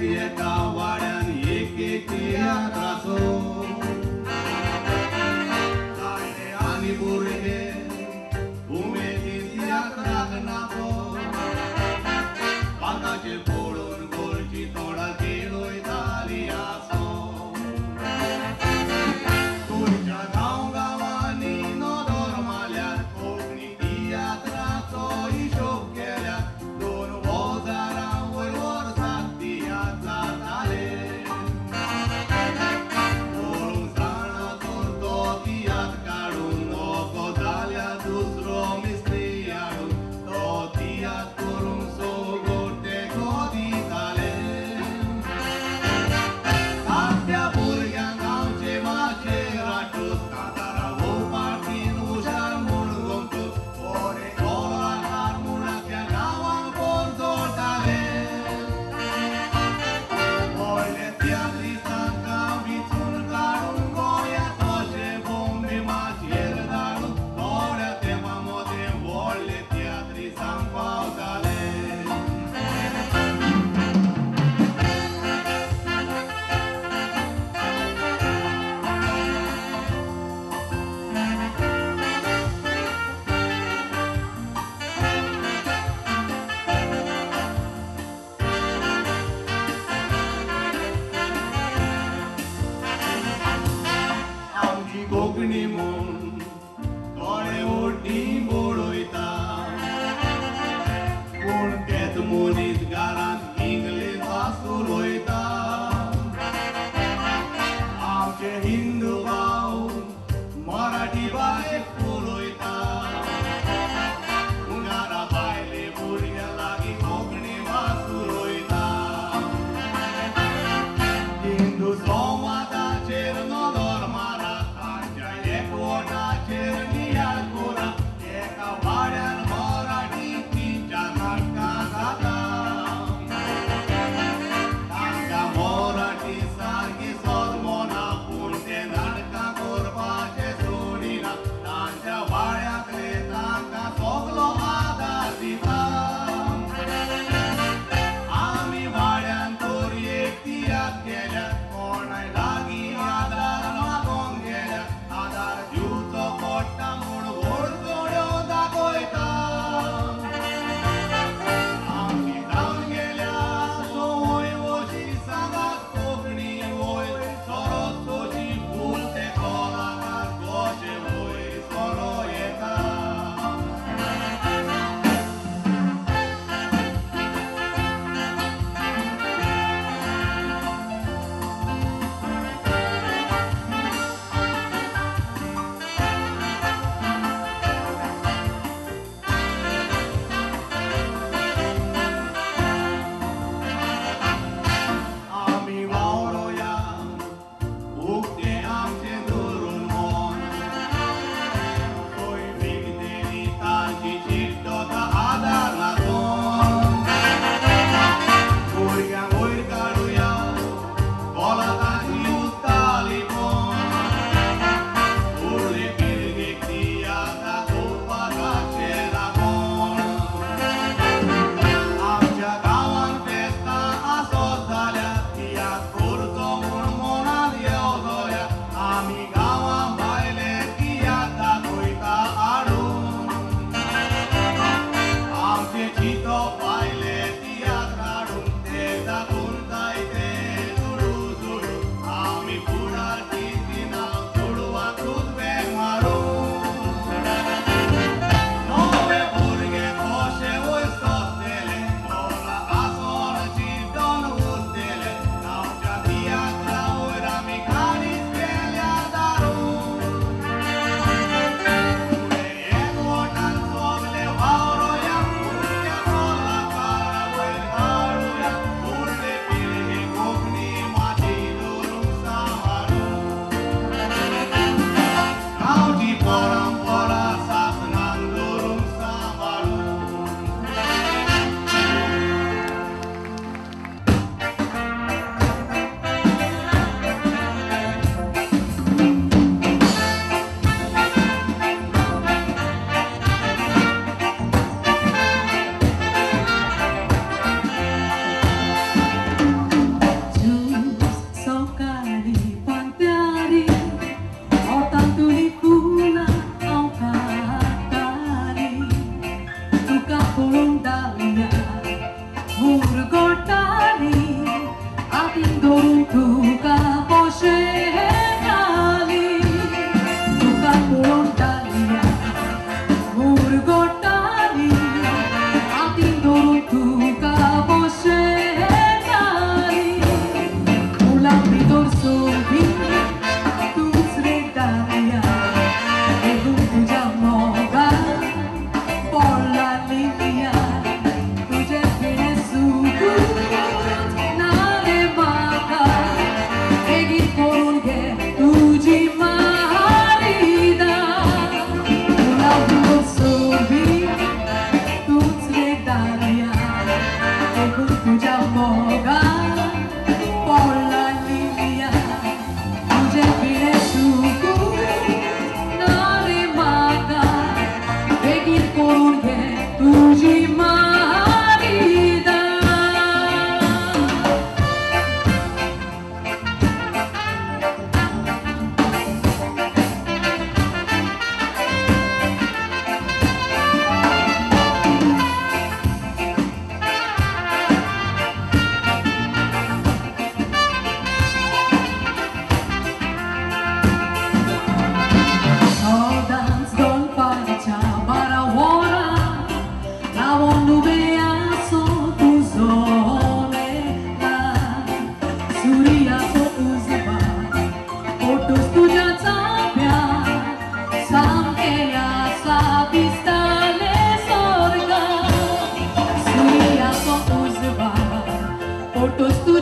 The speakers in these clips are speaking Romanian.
एका वाड्यान एक यात्राचो जाणटे आनी भुरगे उमेदीन यात्राक नाचो बाकाचेर पळोवन गोरची तोंडां खेळयताली आसो तुमच्या गांवांनी नदर मारल्यार कोंकणी तियात्राचो हिशोब केल्यार 2 हजारां वयर वर्साक तियात्रां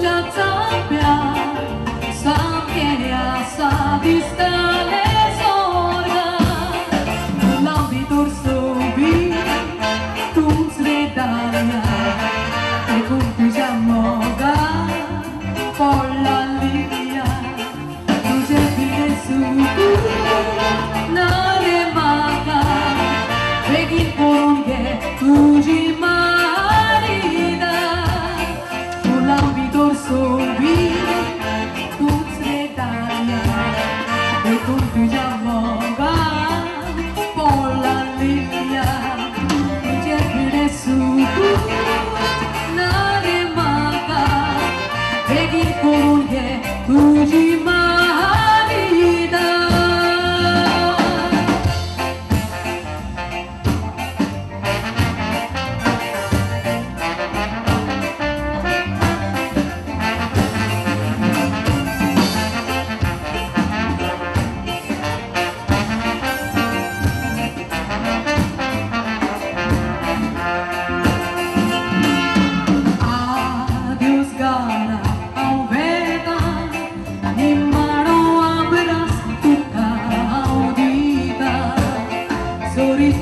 già sappia, sa che sa di stare sorga, l'ambito sobi, tu sredaglia, e con tu già moga, con la linea, tu sei fine su, nare maga, vedi con che tu ci marida, con l'ambito sobi, tu sredaglia, e con tu già moga, con la linea, tu sei fine su, nare maga, vedi con che tu ci marida.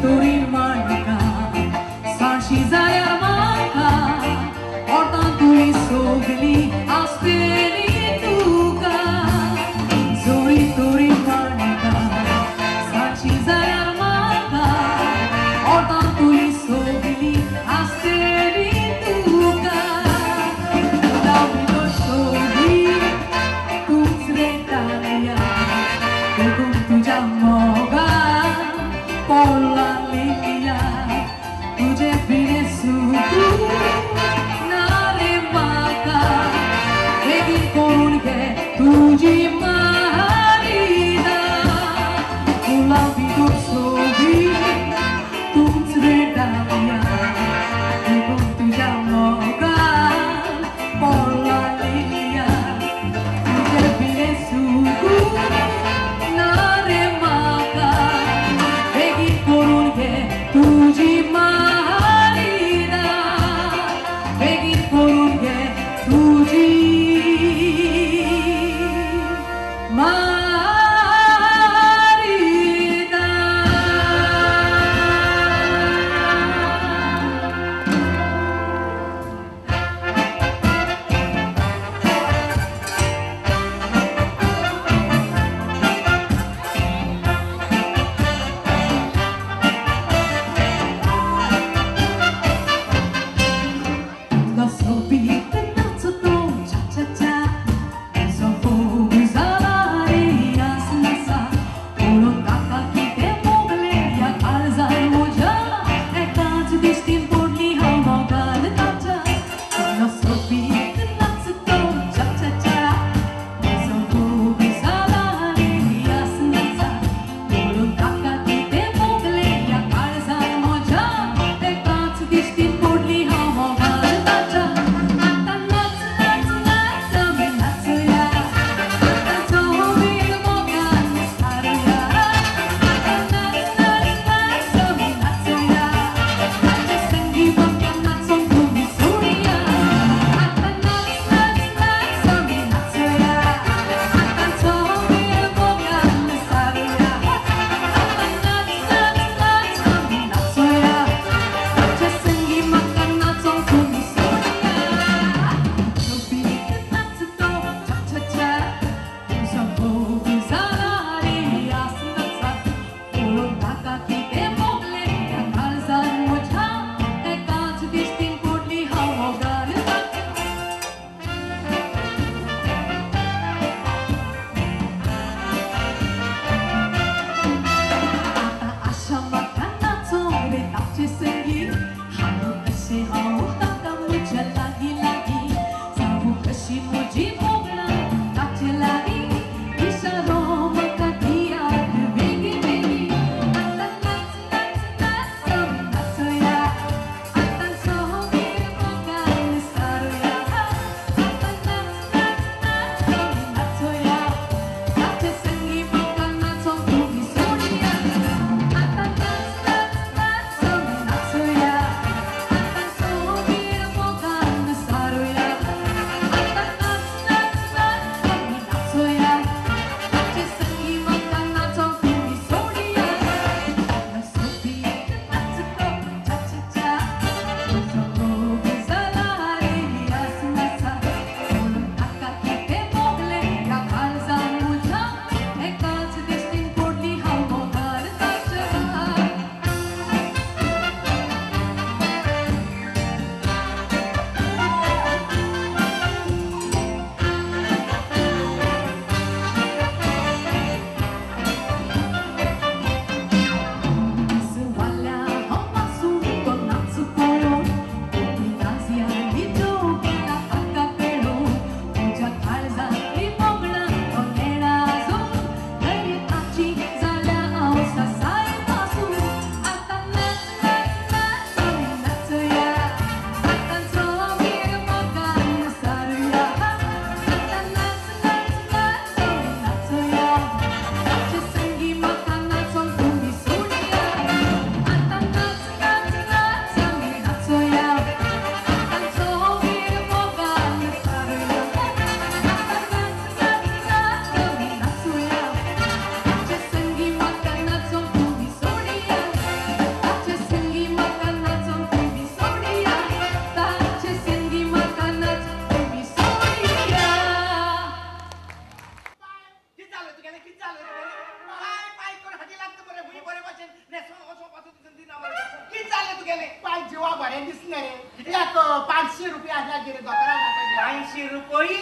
Tori manica, sancizare armanca, portantuli sogli asperi tuca. Tori manica, sancizare armanca, portantuli sogli asperi tuca. L'abito sogli, tu sredaglia, e con tu già moga, con la linea, tu c'è fine su, nare maga, vedi con che tu ci marida, con l'abito sobi, tu sredaglia, e con tu già moga, con la linea, tu c'è fine su, nare maga, tu ci marida, vedi con che tu ci केले पाय जीवा बरें दिसले रे एक 500 रुपया आसल्यार कितें दोतोराक दाखय 500 रुपये